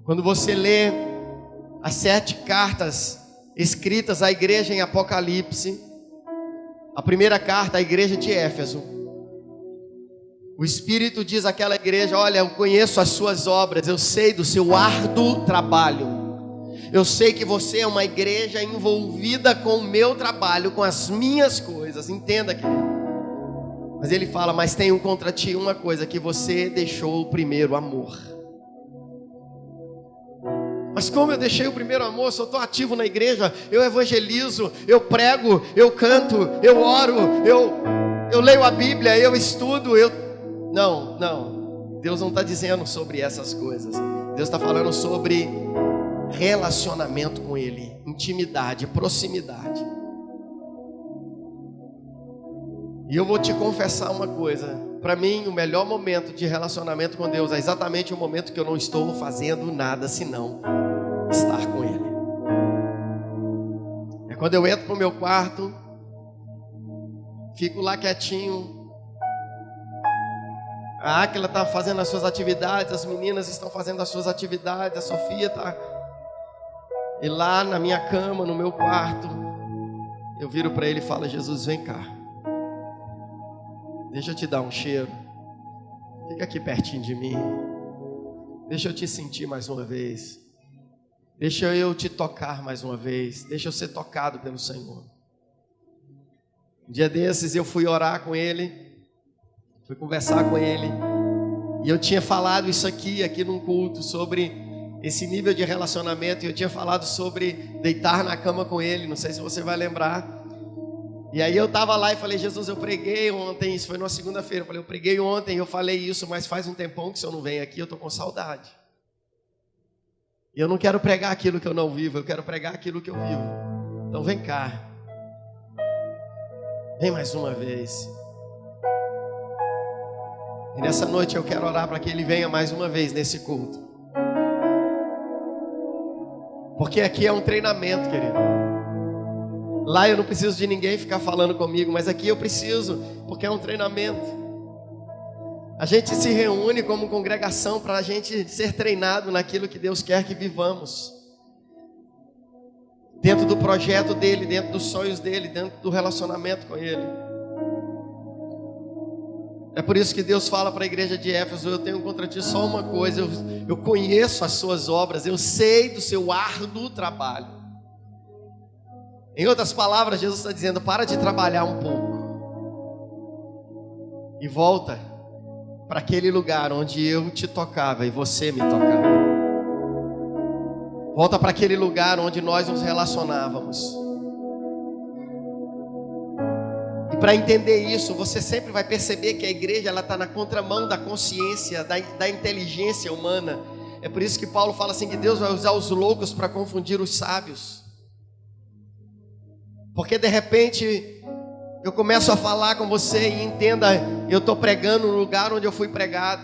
Quando você lê as 7 cartas escritas à igreja em Apocalipse, a primeira carta à igreja de Éfeso, o Espírito diz àquela igreja: olha, eu conheço as suas obras, eu sei do seu árduo trabalho, eu sei que você é uma igreja envolvida com o meu trabalho, com as minhas coisas. Entenda, querido. Mas ele fala: mas tenho contra ti uma coisa, que você deixou o primeiro amor. Mas como eu deixei o primeiro amor? Se eu estou ativo na igreja, eu evangelizo, eu prego, eu canto, eu oro, eu leio a Bíblia, eu estudo, Não, Deus não está dizendo sobre essas coisas. Deus está falando sobre relacionamento com Ele, intimidade, proximidade. E eu vou te confessar uma coisa: para mim, o melhor momento de relacionamento com Deus é exatamente o momento que eu não estou fazendo nada senão estar com Ele. É quando eu entro no meu quarto, fico lá quietinho. A Áquila está fazendo as suas atividades, as meninas estão fazendo as suas atividades, a Sofia está. E lá na minha cama, no meu quarto, eu viro para ele e falo: Jesus, vem cá. Deixa eu te dar um cheiro. Fica aqui pertinho de mim. Deixa eu te sentir mais uma vez. Deixa eu te tocar mais uma vez. Deixa eu ser tocado pelo Senhor. Um dia desses eu fui orar com ele, fui conversar com ele, e eu tinha falado isso aqui num culto, sobre esse nível de relacionamento. E eu tinha falado sobre deitar na cama com ele. Não sei se você vai lembrar. E aí eu estava lá e falei: Jesus, eu preguei ontem, isso foi numa segunda-feira, eu falei: eu preguei ontem, eu falei isso, mas faz um tempão que se eu não venho aqui, eu estou com saudade. E eu não quero pregar aquilo que eu não vivo, eu quero pregar aquilo que eu vivo. Então vem cá, vem mais uma vez. E nessa noite eu quero orar para que ele venha mais uma vez nesse culto. Porque aqui é um treinamento, querido. Lá eu não preciso de ninguém ficar falando comigo, mas aqui eu preciso, porque é um treinamento. A gente se reúne como congregação para a gente ser treinado naquilo que Deus quer que vivamos. Dentro do projeto dEle, dentro dos sonhos dEle, dentro do relacionamento com Ele. É por isso que Deus fala para a igreja de Éfeso: eu tenho contra ti só uma coisa, eu conheço as suas obras, eu sei do seu árduo trabalho. Em outras palavras, Jesus está dizendo: para de trabalhar um pouco e volta para aquele lugar onde eu te tocava e você me tocava. Volta para aquele lugar onde nós nos relacionávamos. E para entender isso, você sempre vai perceber que a igreja está na contramão da consciência, da inteligência humana. É por isso que Paulo fala assim, que Deus vai usar os loucos para confundir os sábios. Porque de repente eu começo a falar com você e entenda, eu estou pregando no lugar onde eu fui pregado.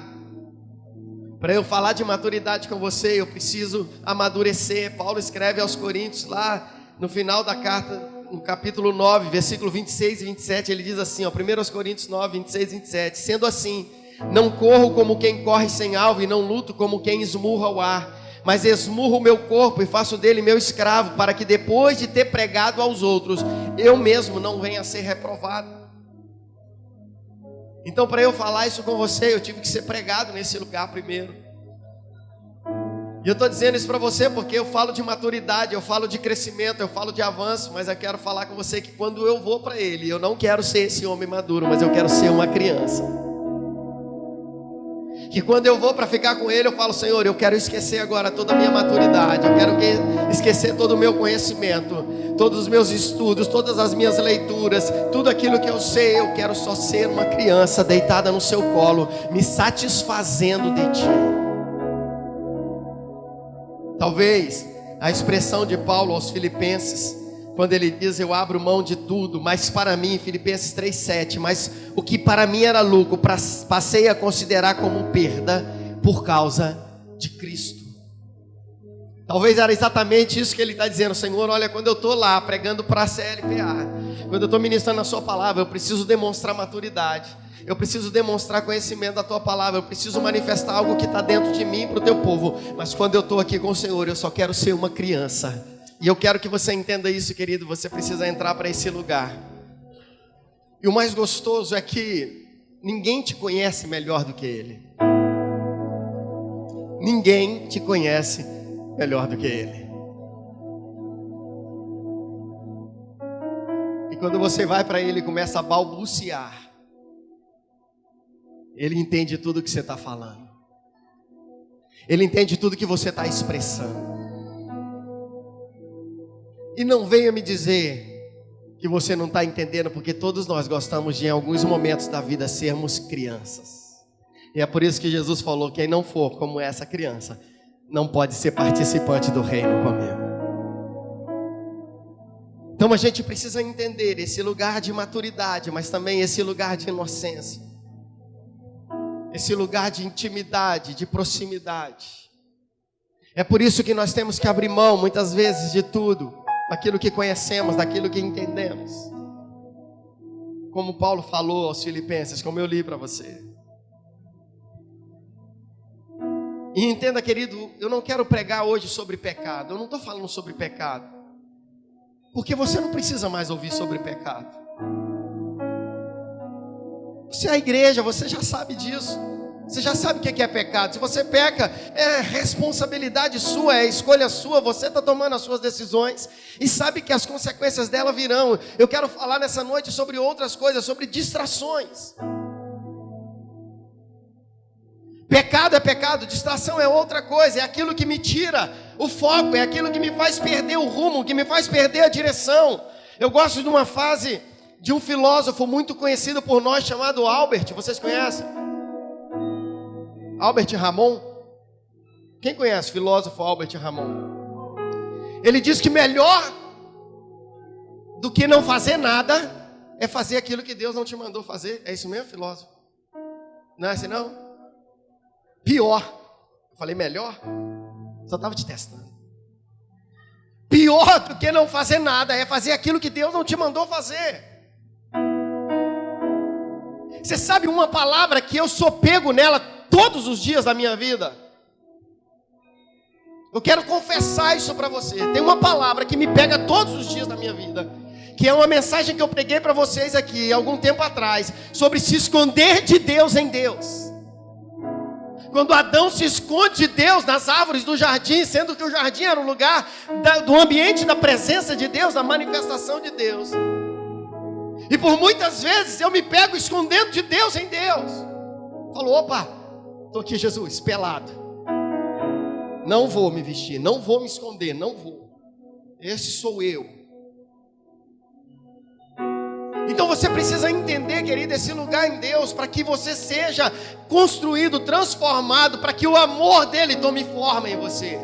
Para eu falar de maturidade com você, eu preciso amadurecer. Paulo escreve aos Coríntios lá no final da carta, no capítulo 9, versículo 26 e 27, ele diz assim, ó, 1 Coríntios 9, 26 e 27: sendo assim, não corro como quem corre sem alvo, e não luto como quem esmurra o ar, mas esmurro o meu corpo e faço dele meu escravo, para que depois de ter pregado aos outros, eu mesmo não venha a ser reprovado. Então, para eu falar isso com você, eu tive que ser pregado nesse lugar primeiro. E eu estou dizendo isso para você porque eu falo de maturidade, eu falo de crescimento, eu falo de avanço, mas eu quero falar com você que quando eu vou para Ele, eu não quero ser esse homem maduro, mas eu quero ser uma criança. Que quando eu vou para ficar com Ele, eu falo, Senhor, eu quero esquecer agora toda a minha maturidade, eu quero esquecer todo o meu conhecimento, todos os meus estudos, todas as minhas leituras, tudo aquilo que eu sei, eu quero só ser uma criança deitada no seu colo, me satisfazendo de Ti. Talvez a expressão de Paulo aos Filipenses, quando ele diz, eu abro mão de tudo, mas para mim, Filipenses 3,7, mas o que para mim era lucro, passei a considerar como perda por causa de Cristo. Talvez era exatamente isso que ele está dizendo, Senhor, olha, quando eu estou lá pregando para a CLPA, quando eu estou ministrando a sua palavra, eu preciso demonstrar maturidade. Eu preciso demonstrar conhecimento da tua palavra. Eu preciso manifestar algo que está dentro de mim para o teu povo. Mas quando eu estou aqui com o Senhor, eu só quero ser uma criança. E eu quero que você entenda isso, querido. Você precisa entrar para esse lugar. E o mais gostoso é que ninguém te conhece melhor do que Ele. Ninguém te conhece melhor do que Ele. E quando você vai para Ele e começa a balbuciar, Ele entende tudo que você está falando. Ele entende tudo que você está expressando. E não venha me dizer que você não está entendendo, porque todos nós gostamos de, em alguns momentos da vida, sermos crianças. E é por isso que Jesus falou: quem não for como essa criança, não pode ser participante do reino comigo. Então a gente precisa entender esse lugar de maturidade, mas também esse lugar de inocência. Esse lugar de intimidade, de proximidade. É por isso que nós temos que abrir mão, muitas vezes, de tudo. Daquilo que conhecemos, daquilo que entendemos. Como Paulo falou aos Filipenses, como eu li para você. E entenda, querido, eu não quero pregar hoje sobre pecado. Eu não estou falando sobre pecado. Porque você não precisa mais ouvir sobre pecado. Você é a igreja, você já sabe disso. Você já sabe o que é pecado. Se você peca, é responsabilidade sua, é escolha sua. Você está tomando as suas decisões e sabe que as consequências dela virão. Eu quero falar nessa noite sobre outras coisas, sobre distrações. Pecado é pecado, distração é outra coisa. É aquilo que me tira o foco, é aquilo que me faz perder o rumo, que me faz perder a direção. Eu gosto de uma frase de um filósofo muito conhecido por nós, chamado Albert. Vocês conhecem? Albert Ramon. Quem conhece o filósofo Albert Ramon? Ele diz que melhor do que não fazer nada é fazer aquilo que Deus não te mandou fazer. É isso mesmo, filósofo? Não é assim não? Pior. Eu falei melhor? Só estava te testando. Pior do que não fazer nada é fazer aquilo que Deus não te mandou fazer. Você sabe uma palavra que eu sou pego nela todos os dias da minha vida? Eu quero confessar isso para você. Tem uma palavra que me pega todos os dias da minha vida, que é uma mensagem que eu preguei para vocês aqui algum tempo atrás, sobre se esconder de Deus em Deus. Quando Adão se esconde de Deus nas árvores do jardim, sendo que o jardim era o lugar do ambiente da presença de Deus, da manifestação de Deus. E por muitas vezes eu me pego escondendo de Deus em Deus. Falo, opa, estou aqui, Jesus, pelado. Não vou me vestir, não vou me esconder, não vou. Esse sou eu. Então você precisa entender, querido, esse lugar em Deus, para que você seja construído, transformado, para que o amor dele tome forma em você.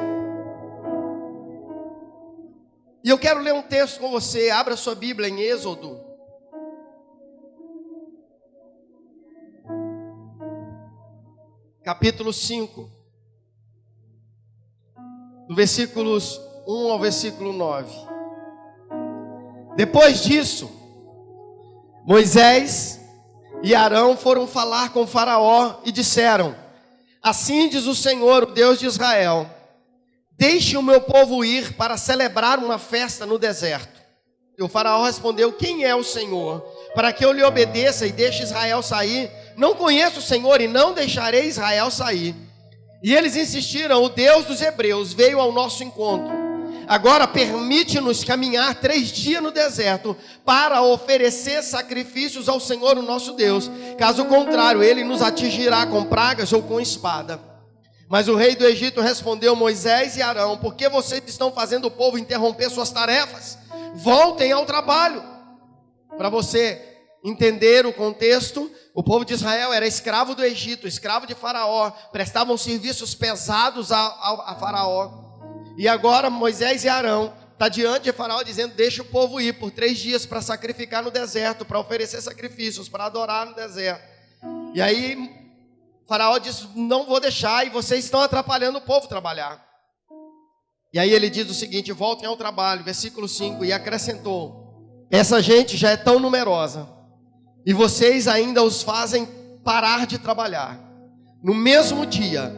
E eu quero ler um texto com você. Abra sua Bíblia em Êxodo. Capítulo 5. Do versículos 1 ao versículo 9. Depois disso, Moisés e Arão foram falar com Faraó e disseram: assim diz o Senhor, o Deus de Israel: deixe o meu povo ir para celebrar uma festa no deserto. E o Faraó respondeu: quem é o Senhor, para que eu lhe obedeça e deixe Israel sair? Não conheço o Senhor e não deixarei Israel sair. E eles insistiram: o Deus dos hebreus veio ao nosso encontro. Agora permite-nos caminhar 3 dias no deserto para oferecer sacrifícios ao Senhor, o nosso Deus. Caso contrário, ele nos atingirá com pragas ou com espada. Mas o rei do Egito respondeu: Moisés e Arão, por que vocês estão fazendo o povo interromper suas tarefas? Voltem ao trabalho. Para você entender o contexto, o povo de Israel era escravo do Egito, escravo de Faraó, prestavam serviços pesados a Faraó. E agora Moisés e Arão estão diante de Faraó dizendo: deixa o povo ir por 3 dias para sacrificar no deserto, para oferecer sacrifícios, para adorar no deserto. E aí Faraó diz: não vou deixar, e vocês estão atrapalhando o povo trabalhar. E aí ele diz o seguinte: voltem ao trabalho, versículo 5, e acrescentou: essa gente já é tão numerosa, e vocês ainda os fazem parar de trabalhar. No mesmo dia,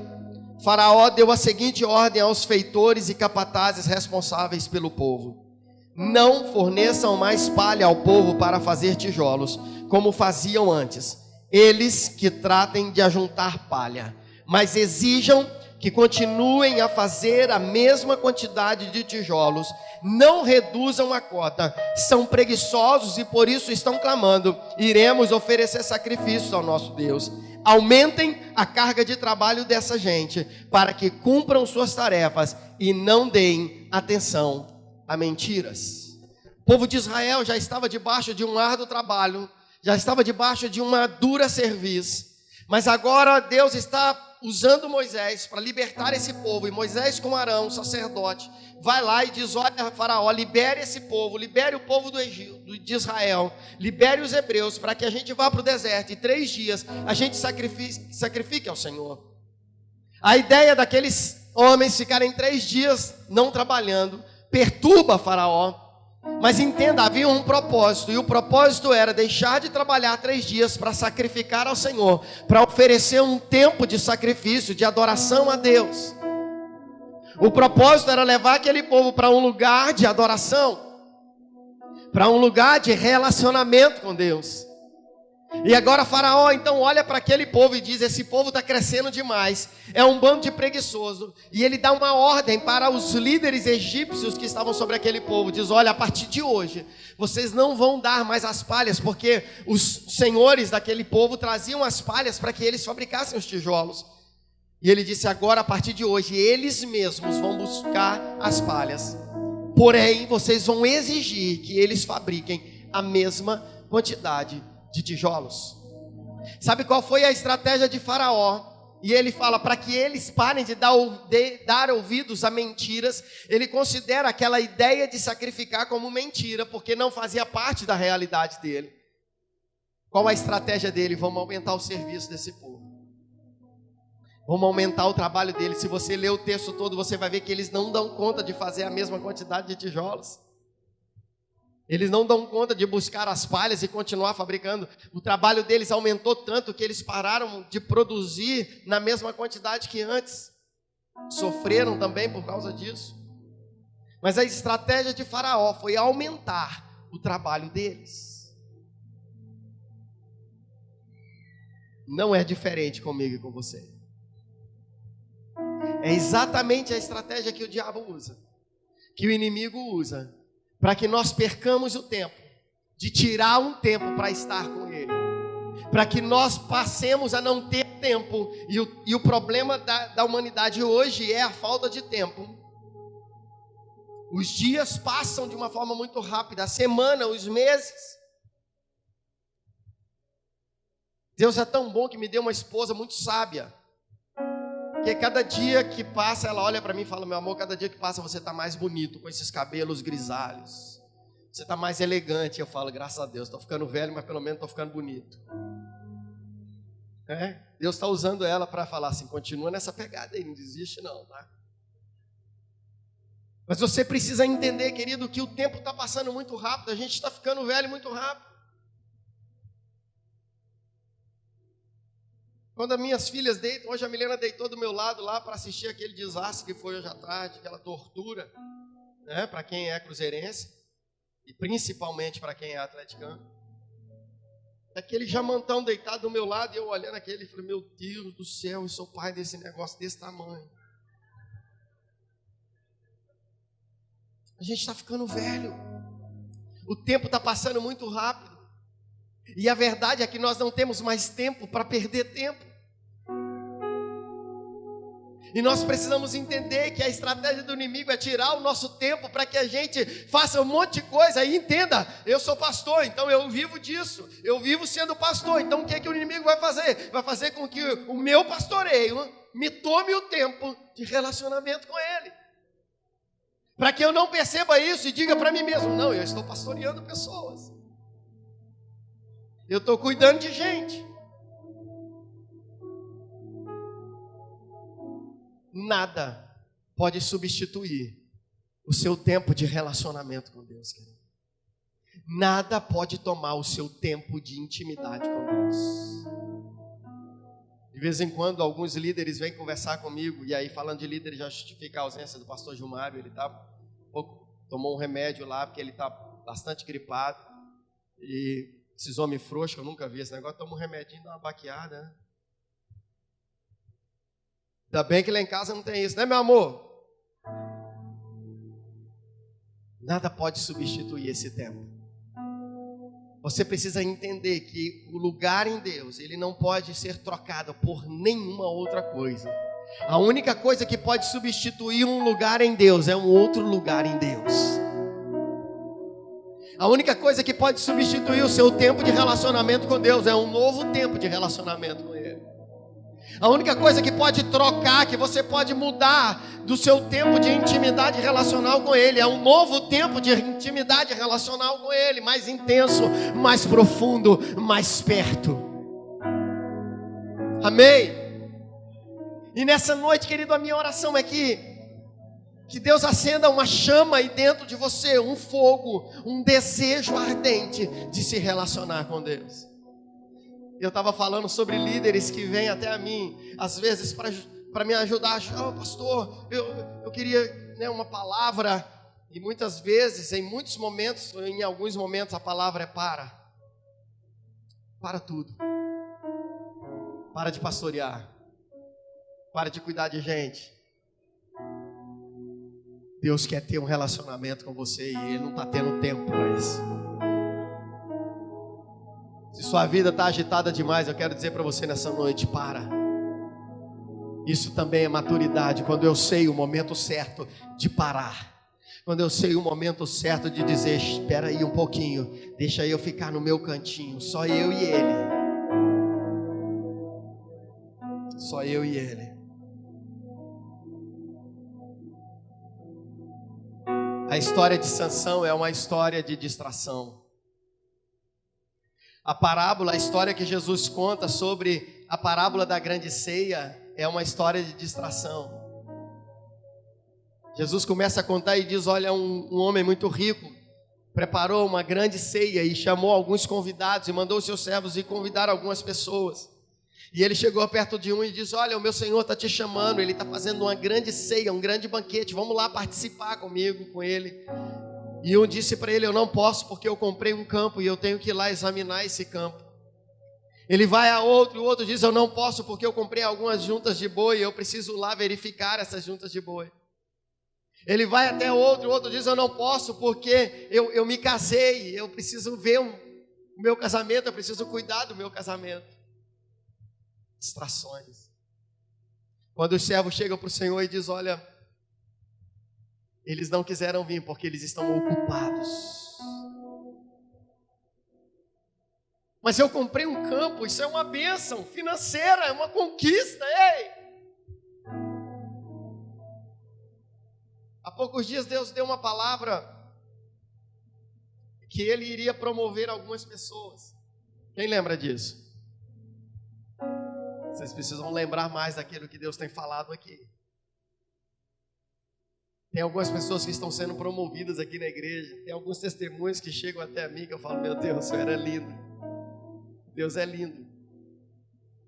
Faraó deu a seguinte ordem aos feitores e capatazes responsáveis pelo povo: não forneçam mais palha ao povo para fazer tijolos, como faziam antes. Eles que tratem de ajuntar palha, mas exijam que continuem a fazer a mesma quantidade de tijolos. Não reduzam a cota. São preguiçosos e por isso estão clamando: iremos oferecer sacrifícios ao nosso Deus. Aumentem a carga de trabalho dessa gente, para que cumpram suas tarefas e não deem atenção a mentiras. O povo de Israel já estava debaixo de um árduo trabalho, já estava debaixo de uma dura serviço, mas agora Deus está usando Moisés para libertar esse povo, e Moisés com Arão, sacerdote, vai lá e diz: olha, Faraó, libere esse povo, libere o povo do Egito, de Israel, libere os hebreus, para que a gente vá para o deserto, e 3 dias a gente sacrifique ao Senhor. A ideia daqueles homens ficarem 3 dias não trabalhando perturba Faraó, mas entenda, havia um propósito, e o propósito era deixar de trabalhar 3 dias para sacrificar ao Senhor, para oferecer um tempo de sacrifício, de adoração a Deus. O propósito era levar aquele povo para um lugar de adoração, para um lugar de relacionamento com Deus. E agora Faraó então olha para aquele povo e diz: esse povo está crescendo demais, é um bando de preguiçoso. E ele dá uma ordem para os líderes egípcios que estavam sobre aquele povo, diz: olha, a partir de hoje vocês não vão dar mais as palhas, porque os senhores daquele povo traziam as palhas para que eles fabricassem os tijolos. E ele disse: agora, a partir de hoje, eles mesmos vão buscar as palhas, porém vocês vão exigir que eles fabriquem a mesma quantidade de tijolos. Sabe qual foi a estratégia de Faraó? E ele fala, para que eles parem de dar ouvidos a mentiras, ele considera aquela ideia de sacrificar como mentira, porque não fazia parte da realidade dele. Qual a estratégia dele? Vamos aumentar o serviço desse povo, vamos aumentar o trabalho deles. Se você ler o texto todo, você vai ver que eles não dão conta de fazer a mesma quantidade de tijolos. Eles não dão conta de buscar as palhas e continuar fabricando. O trabalho deles aumentou tanto que eles pararam de produzir na mesma quantidade que antes. Sofreram também por causa disso. Mas a estratégia de Faraó foi aumentar o trabalho deles. Não é diferente comigo e com você. É exatamente a estratégia que o diabo usa, que o inimigo usa, para que nós percamos o tempo, de tirar um tempo para estar com Ele, para que nós passemos a não ter tempo, e o problema da humanidade hoje é a falta de tempo. Os dias passam de uma forma muito rápida, a semana, os meses. Deus é tão bom que me deu uma esposa muito sábia, que cada dia que passa, ela olha para mim e fala: meu amor, cada dia que passa você está mais bonito, com esses cabelos grisalhos, você está mais elegante. Eu falo: graças a Deus, estou ficando velho, mas pelo menos estou ficando bonito. Deus está usando ela para falar assim: continua nessa pegada aí, não desiste não, tá? Mas você precisa entender, querido, que o tempo está passando muito rápido, a gente está ficando velho muito rápido. Quando as minhas filhas deitam, hoje a Milena deitou do meu lado lá para assistir aquele desastre que foi hoje à tarde, aquela tortura, né, para quem é cruzeirense e principalmente para quem é atleticano. Aquele jamantão deitado do meu lado e eu olhando aquele, falei: meu Deus do céu, eu sou pai desse negócio desse tamanho. A gente está ficando velho, o tempo está passando muito rápido. E a verdade é que nós não temos mais tempo para perder tempo. E nós precisamos entender que a estratégia do inimigo é tirar o nosso tempo para que a gente faça um monte de coisa. E entenda, eu sou pastor, então eu vivo disso. Eu vivo sendo pastor. Então o que é que o inimigo vai fazer? Vai fazer com que o meu pastoreio me tome o tempo de relacionamento com ele. Para que eu não perceba isso e diga para mim mesmo: não, eu estou pastoreando pessoas. Eu estou cuidando de gente. Nada pode substituir o seu tempo de relacionamento com Deus, querido. Nada pode tomar o seu tempo de intimidade com Deus. De vez em quando, alguns líderes vêm conversar comigo, e aí, falando de líderes, já justifica a ausência do pastor Gilmário. Ele tomou um remédio lá, porque ele está bastante gripado. E esses homens frouxos, eu nunca vi esse negócio, toma um remedinho, dá uma baqueada, né? Ainda bem que lá em casa não tem isso, né, meu amor? Nada pode substituir esse tempo. Você precisa entender que o lugar em Deus, ele não pode ser trocado por nenhuma outra coisa. A única coisa que pode substituir um lugar em Deus é um outro lugar em Deus. A única coisa que pode substituir o seu tempo de relacionamento com Deus é um novo tempo de relacionamento com Ele. A única coisa que pode trocar, que você pode mudar do seu tempo de intimidade relacional com Ele, é um novo tempo de intimidade relacional com Ele, mais intenso, mais profundo, mais perto. Amém? E nessa noite, querido, a minha oração é que Deus acenda uma chama aí dentro de você, um fogo, um desejo ardente de se relacionar com Deus. Eu estava falando sobre líderes que vêm até a mim, às vezes para me ajudar. Pastor, eu queria, né, uma palavra. E muitas vezes, em muitos momentos, em alguns momentos, a palavra é para. Para tudo. Para de pastorear. Para de cuidar de gente. Deus quer ter um relacionamento com você e Ele não está tendo tempo para isso. Se sua vida está agitada demais, eu quero dizer para você nessa noite, para. Isso também é maturidade, quando eu sei o momento certo de parar. Quando eu sei o momento certo de dizer, espera aí um pouquinho, deixa eu ficar no meu cantinho, só eu e Ele. Só eu e Ele. A história de Sansão é uma história de distração. A parábola, a história que Jesus conta sobre a parábola da grande ceia é uma história de distração. Jesus começa a contar e diz, olha, um homem muito rico preparou uma grande ceia e chamou alguns convidados e mandou os seus servos ir convidar algumas pessoas. E ele chegou perto de um e diz, olha, o meu Senhor está te chamando, ele está fazendo uma grande ceia, um grande banquete, vamos lá participar comigo, com ele. E um disse para ele, eu não posso porque eu comprei um campo e eu tenho que ir lá examinar esse campo. Ele vai a outro, e o outro diz, eu não posso porque eu comprei algumas juntas de boi e eu preciso lá verificar essas juntas de boi. Ele vai até outro, o outro diz, eu não posso porque eu me casei, eu preciso ver o meu casamento, eu preciso cuidar do meu casamento. Distrações. Quando os servos chegam para o Senhor e dizem, olha, eles não quiseram vir porque eles estão ocupados. Mas eu comprei um campo, isso é uma bênção financeira, é uma conquista, ei! Há poucos dias Deus deu uma palavra que Ele iria promover algumas pessoas. Quem lembra disso? Vocês precisam lembrar mais daquilo que Deus tem falado aqui. Tem algumas pessoas que estão sendo promovidas aqui na igreja. Tem alguns testemunhos que chegam até a mim que eu falo, meu Deus, o Senhor é lindo. Deus é lindo.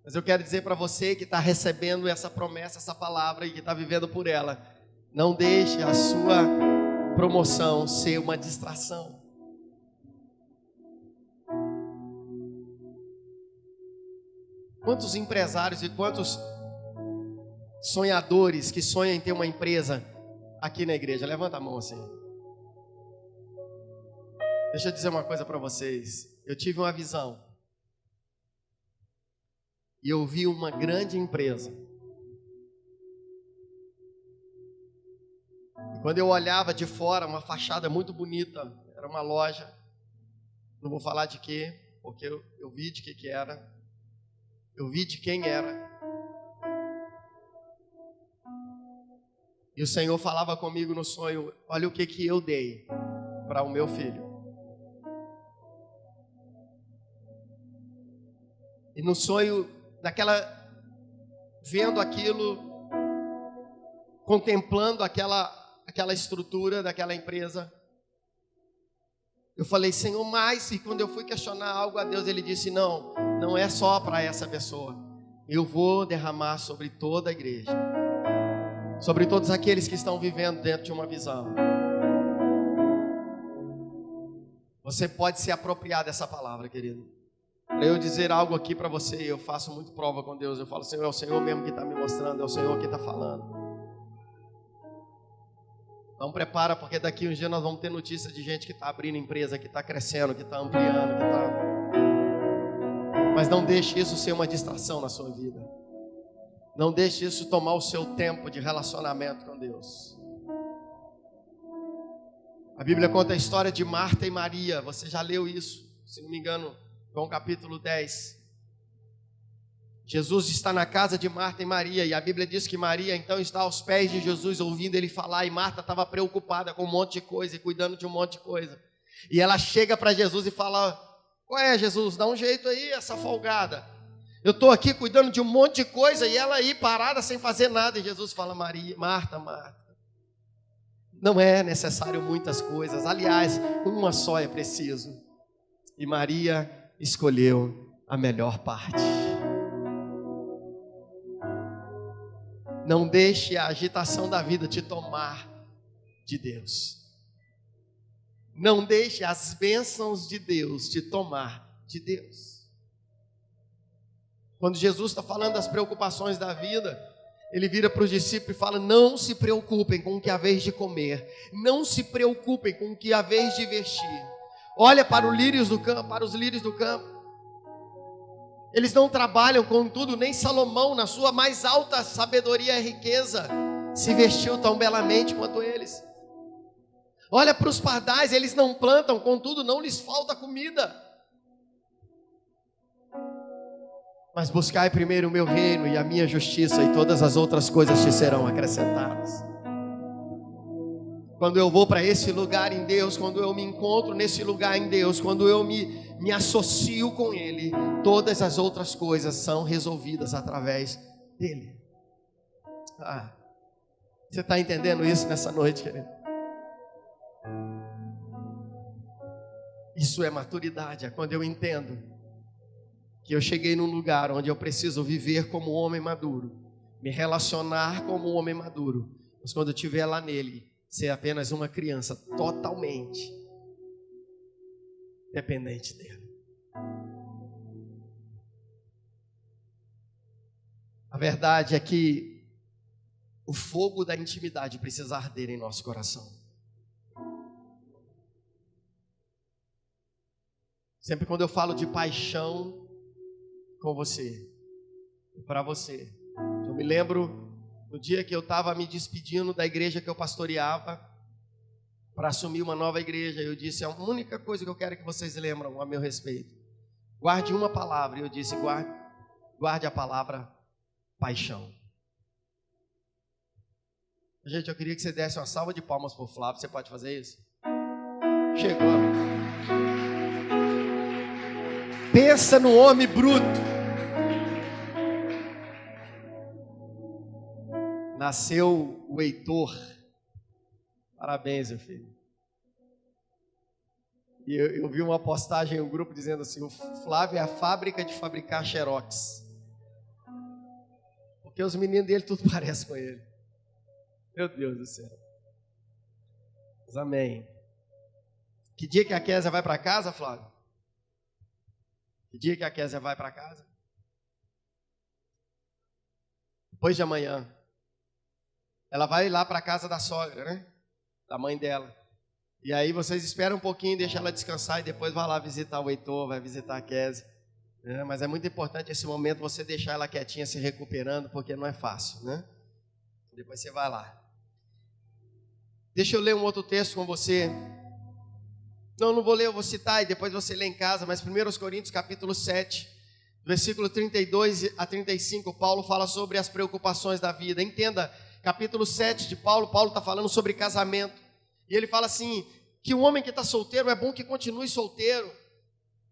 Mas eu quero dizer para você que está recebendo essa promessa, essa palavra e que está vivendo por ela, não deixe a sua promoção ser uma distração. Quantos empresários e quantos sonhadores que sonham em ter uma empresa aqui na igreja? Levanta a mão assim. Deixa eu dizer uma coisa para vocês. Eu tive uma visão. E eu vi uma grande empresa. E quando eu olhava de fora, uma fachada muito bonita. Era uma loja. Não vou falar de quê, porque eu vi de que era. Eu vi de quem era. E o Senhor falava comigo no sonho, olha o que eu dei para o meu filho. E no sonho, vendo aquilo, contemplando aquela estrutura daquela empresa, Eu falei, Senhor, mas, e quando eu fui questionar algo a Deus, Ele disse, não é só para essa pessoa. Eu vou derramar sobre toda a igreja, sobre todos aqueles que estão vivendo dentro de uma visão. Você pode se apropriar dessa palavra, querido. Para eu dizer algo aqui para você, eu faço muito prova com Deus. Eu falo, Senhor, é o Senhor mesmo que está me mostrando, é o Senhor que está falando. Então prepara, porque daqui uns dias nós vamos ter notícia de gente que está abrindo empresa, que está crescendo, que está ampliando, que está... Mas não deixe isso ser uma distração na sua vida. Não deixe isso tomar o seu tempo de relacionamento com Deus. A Bíblia conta a história de Marta e Maria. Você já leu isso, se não me engano, João capítulo 10. Jesus está na casa de Marta e Maria, e a Bíblia diz que Maria então está aos pés de Jesus, ouvindo ele falar, e Marta estava preocupada com um monte de coisa, e cuidando de um monte de coisa. E ela chega para Jesus e fala, qual é, Jesus, dá um jeito aí, essa folgada. Eu estou aqui cuidando de um monte de coisa, e ela aí parada sem fazer nada, e Jesus fala, Marta, não é necessário muitas coisas, aliás, uma só é preciso. E Maria escolheu a melhor parte. Não deixe a agitação da vida te tomar de Deus. Não deixe as bênçãos de Deus te tomar de Deus. Quando Jesus está falando das preocupações da vida, ele vira para os discípulos e fala, não se preocupem com o que há vez de comer, não se preocupem com o que há vez de vestir. Olha para os lírios do campo, eles não trabalham, contudo, nem Salomão, na sua mais alta sabedoria e riqueza, se vestiu tão belamente quanto eles. Olha para os pardais, eles não plantam, contudo, não lhes falta comida. Mas buscai primeiro o meu reino e a minha justiça, e todas as outras coisas te serão acrescentadas. Quando eu vou para esse lugar em Deus, quando eu me encontro nesse lugar em Deus, quando eu me associo com Ele, todas as outras coisas são resolvidas através dEle. Você está entendendo isso nessa noite, querido? Isso é maturidade, é quando eu entendo que eu cheguei num lugar onde eu preciso viver como um homem maduro, me relacionar como um homem maduro, mas quando eu estiver lá nele, ser apenas uma criança totalmente dependente dele. A verdade é que o fogo da intimidade precisa arder em nosso coração. Sempre quando eu falo de paixão com você, para você, eu me lembro no dia que eu estava me despedindo da igreja que eu pastoreava para assumir uma nova igreja. Eu disse, a única coisa que eu quero que vocês lembram a meu respeito, guarde uma palavra. E eu disse, guarde a palavra paixão. Gente, eu queria que você desse uma salva de palmas para o Flávio. Você pode fazer isso? Chegou. Pensa no homem bruto. Nasceu o Heitor. Parabéns, meu filho. E eu vi uma postagem em um grupo dizendo assim, o Flávio é a fábrica de fabricar xerox. Porque os meninos dele tudo parece com ele. Meu Deus do céu. Mas amém. Que dia que a Kézia vai para casa, Flávio? Que dia que a Kézia vai para casa? Depois de amanhã. Ela vai lá para a casa da sogra, né? Da mãe dela. E aí vocês esperam um pouquinho, deixa ela descansar e depois vai lá visitar o Heitor, vai visitar a Kézia. Mas é muito importante esse momento você deixar ela quietinha se recuperando, porque não é fácil, né? Depois você vai lá. Deixa eu ler um outro texto com você. Não vou ler, eu vou citar e depois você lê em casa, mas 1 Coríntios capítulo 7, versículo 32 a 35, Paulo fala sobre as preocupações da vida. Entenda, capítulo 7 de Paulo está falando sobre casamento. E ele fala assim, que o homem que está solteiro é bom que continue solteiro.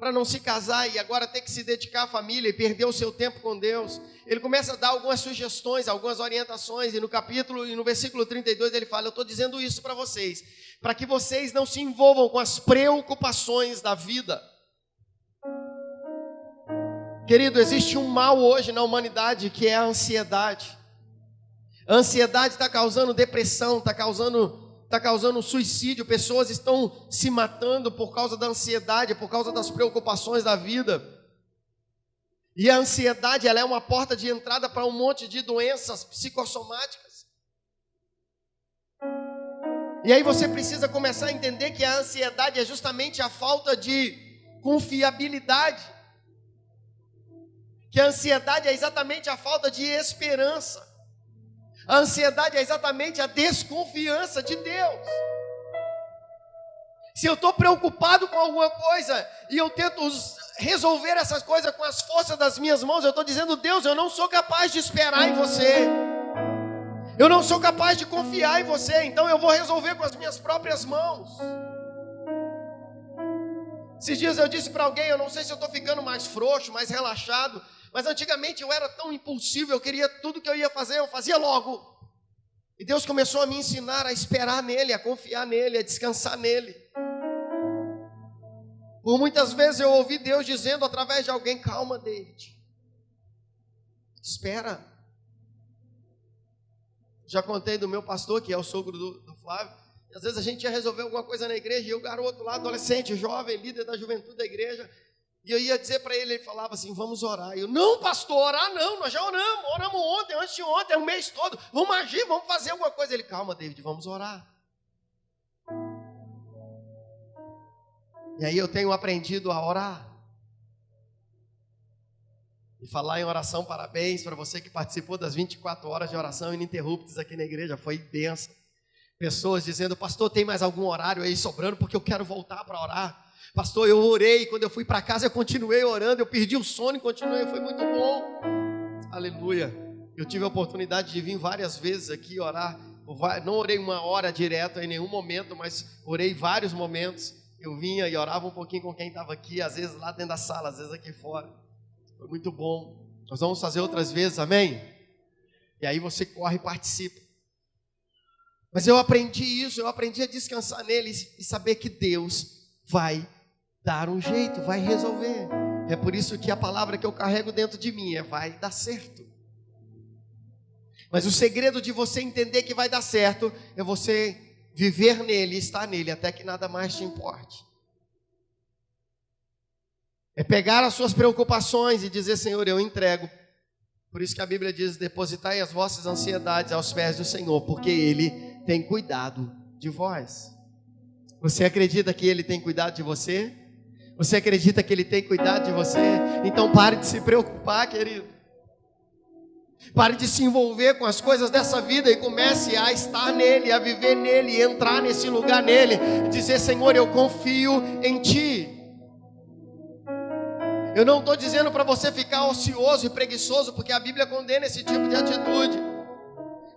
para não se casar e agora ter que se dedicar à família e perder o seu tempo com Deus. Ele começa a dar algumas sugestões, algumas orientações, e no versículo 32 ele fala: eu estou dizendo isso para vocês, para que vocês não se envolvam com as preocupações da vida. Querido, existe um mal hoje na humanidade que é a ansiedade. A ansiedade está causando depressão, está causando suicídio. Pessoas estão se matando por causa da ansiedade, por causa das preocupações da vida. E a ansiedade, ela é uma porta de entrada para um monte de doenças psicossomáticas. E aí você precisa começar a entender que a ansiedade é justamente a falta de confiabilidade. Que a ansiedade é exatamente a falta de esperança. A ansiedade é exatamente a desconfiança de Deus. Se eu estou preocupado com alguma coisa e eu tento resolver essas coisas com as forças das minhas mãos, eu estou dizendo: Deus, eu não sou capaz de esperar em você. Eu não sou capaz de confiar em você, então eu vou resolver com as minhas próprias mãos. Esses dias eu disse para alguém, eu não sei se eu estou ficando mais frouxo, mais relaxado, mas antigamente eu era tão impulsivo, eu queria tudo que eu ia fazer, eu fazia logo. E Deus começou a me ensinar a esperar nele, a confiar nele, a descansar nele. Por muitas vezes eu ouvi Deus dizendo através de alguém: calma, David, espera. Já contei do meu pastor, que é o sogro do Flávio. E às vezes a gente ia resolver alguma coisa na igreja, e o garoto lá, adolescente, jovem, líder da juventude da igreja, e eu ia dizer para ele, ele falava assim: vamos orar. Eu: não, pastor, orar não, nós já oramos ontem, antes de ontem, o mês todo, vamos agir, vamos fazer alguma coisa. Ele: calma, David, vamos orar. E aí eu tenho aprendido a orar. E falar em oração, parabéns para você que participou das 24 horas de oração ininterruptas aqui na igreja, foi bênção. Pessoas dizendo: pastor, tem mais algum horário aí sobrando, porque eu quero voltar para orar. Pastor, eu orei, quando eu fui para casa eu continuei orando, eu perdi o sono e continuei, foi muito bom. Aleluia. Eu tive a oportunidade de vir várias vezes aqui orar. Não orei uma hora direto em nenhum momento, mas orei vários momentos. Eu vinha e orava um pouquinho com quem estava aqui, às vezes lá dentro da sala, às vezes aqui fora. Foi muito bom. Nós vamos fazer outras vezes, amém? E aí você corre e participa. Mas eu aprendi isso, eu aprendi a descansar nele e saber que Deus vai dar um jeito, vai resolver. É por isso que a palavra que eu carrego dentro de mim é: vai dar certo. Mas o segredo de você entender que vai dar certo é você viver nele, estar nele, até que nada mais te importe. É pegar as suas preocupações e dizer: Senhor, eu entrego. Por isso que a Bíblia diz: depositai as vossas ansiedades aos pés do Senhor, porque Ele tem cuidado de vós. Você acredita que Ele tem cuidado de você? Você acredita que Ele tem cuidado de você? Então pare de se preocupar, querido. Pare de se envolver com as coisas dessa vida e comece a estar nele, a viver nele, entrar nesse lugar nele, e dizer: Senhor, eu confio em Ti. Eu não estou dizendo para você ficar ocioso e preguiçoso, porque a Bíblia condena esse tipo de atitude.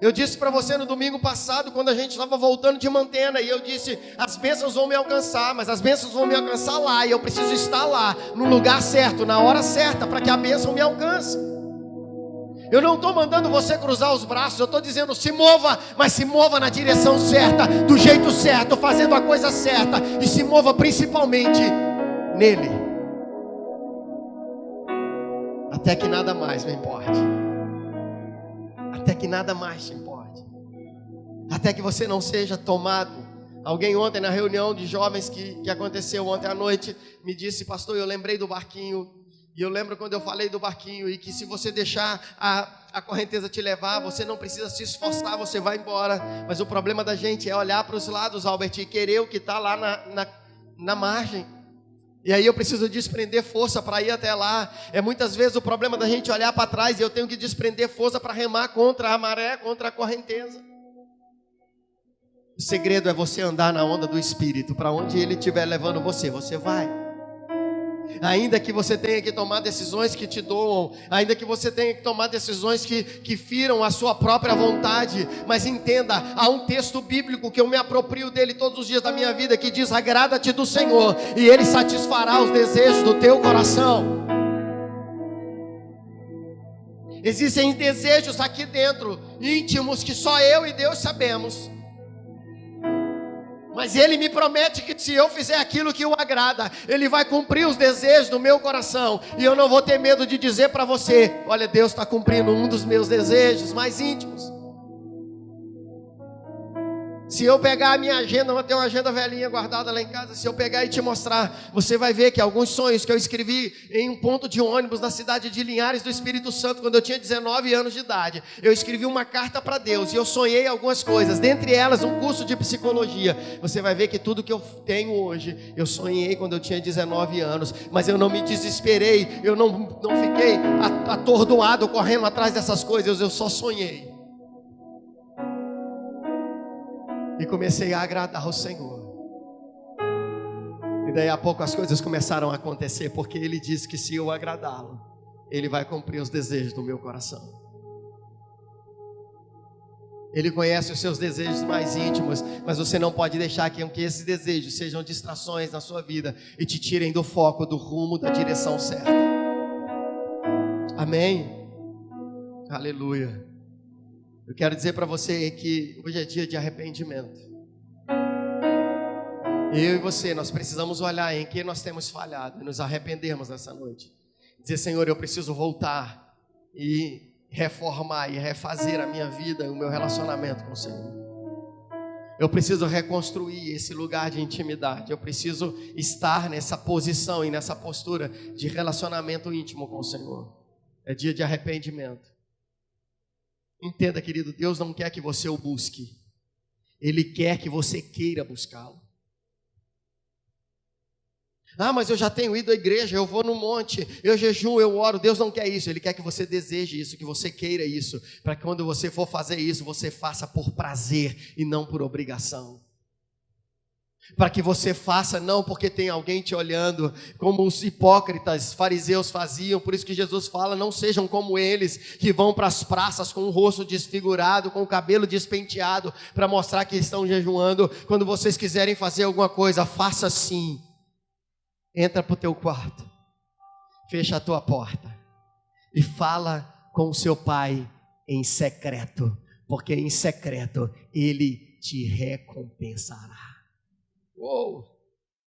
Eu disse para você no domingo passado, quando a gente estava voltando de Mantena, e eu disse: as bênçãos vão me alcançar, mas as bênçãos vão me alcançar lá, e eu preciso estar lá, no lugar certo, na hora certa, para que a bênção me alcance. Eu não estou mandando você cruzar os braços, eu estou dizendo: se mova, mas se mova na direção certa, do jeito certo, fazendo a coisa certa, e se mova principalmente nele, até que nada mais me importe, até que nada mais te importe, até que você não seja tomado. Alguém ontem na reunião de jovens que aconteceu ontem à noite me disse: pastor, eu lembrei do barquinho. E eu lembro quando eu falei do barquinho, e que se você deixar a correnteza te levar, você não precisa se esforçar, você vai embora. Mas o problema da gente é olhar para os lados, Albert, e querer o que está lá na margem. E aí eu preciso desprender força para ir até lá. É muitas vezes o problema da gente olhar para trás, e eu tenho que desprender força para remar contra a maré, contra a correnteza. O segredo é você andar na onda do Espírito. Para onde Ele estiver levando você, você vai. Ainda que você tenha que tomar decisões que te doam, ainda que você tenha que tomar decisões que firam a sua própria vontade, mas entenda, há um texto bíblico que eu me aproprio dele todos os dias da minha vida, que diz: agrada-te do Senhor e Ele satisfará os desejos do teu coração. Existem desejos aqui dentro, íntimos, que só eu e Deus sabemos. Mas Ele me promete que se eu fizer aquilo que o agrada, Ele vai cumprir os desejos do meu coração. E eu não vou ter medo de dizer para você: olha, Deus está cumprindo um dos meus desejos mais íntimos. Se eu pegar a minha agenda, eu tenho uma agenda velhinha guardada lá em casa. Se eu pegar e te mostrar, você vai ver que alguns sonhos que eu escrevi em um ponto de ônibus na cidade de Linhares do Espírito Santo, quando eu tinha 19 anos de idade, eu escrevi uma carta para Deus e eu sonhei algumas coisas, dentre elas um curso de psicologia. Você vai ver que tudo que eu tenho hoje, eu sonhei quando eu tinha 19 anos, mas eu não me desesperei, eu não fiquei atordoado correndo atrás dessas coisas, eu só sonhei. E comecei a agradar o Senhor. E daí a pouco as coisas começaram a acontecer, porque Ele disse que se eu agradá-lo, Ele vai cumprir os desejos do meu coração. Ele conhece os seus desejos mais íntimos, mas você não pode deixar que esses desejos sejam distrações na sua vida e te tirem do foco, do rumo, da direção certa. Amém? Aleluia. Eu quero dizer para você que hoje é dia de arrependimento. Eu e você, nós precisamos olhar em que nós temos falhado e nos arrependermos nessa noite. Dizer: Senhor, eu preciso voltar e reformar e refazer a minha vida e o meu relacionamento com o Senhor. Eu preciso reconstruir esse lugar de intimidade. Eu preciso estar nessa posição e nessa postura de relacionamento íntimo com o Senhor. É dia de arrependimento. Entenda, querido, Deus não quer que você o busque. Ele quer que você queira buscá-lo. Ah, mas eu já tenho ido à igreja, eu vou no monte, eu jejuo, eu oro. Deus não quer isso, Ele quer que você deseje isso, que você queira isso, para que quando você for fazer isso, você faça por prazer e não por obrigação. Para que você faça não porque tem alguém te olhando, como os hipócritas fariseus faziam. Por isso que Jesus fala: não sejam como eles, que vão para as praças com o rosto desfigurado, com o cabelo despenteado, para mostrar que estão jejuando. Quando vocês quiserem fazer alguma coisa, faça assim: entra para o teu quarto, fecha a tua porta e fala com o seu pai em secreto, porque em secreto Ele te recompensará. Uou!